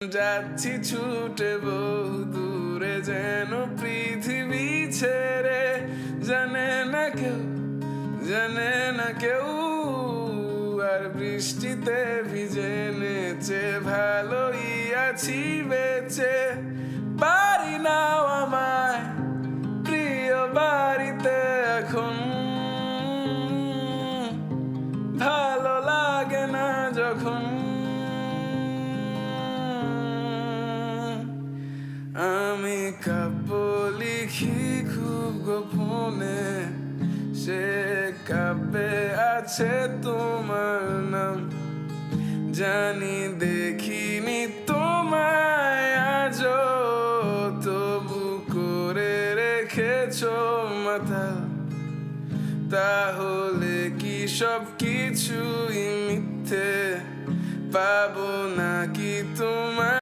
যাচ্ছি ছুটে বহু দূরে, যেন পৃথিবী ছেড়ে। জানে না কেউ আর বৃষ্টিতে ভিজে নেচে ভালোই আছি বেঁচে। পারি নাও আমায় প্রিয় বাড়িতে এখন, ভালো লাগে না যখন। আমি কাব্য লিখি খুব গোপনে, সে কাব্যে আছে তোমার নাম। জানি দেখিনি তোমায় আজও, তবু করে রেখেছো মাথা। তাহলে কি সব কিছুই মিথ্যে? পাবো নাকি তুমি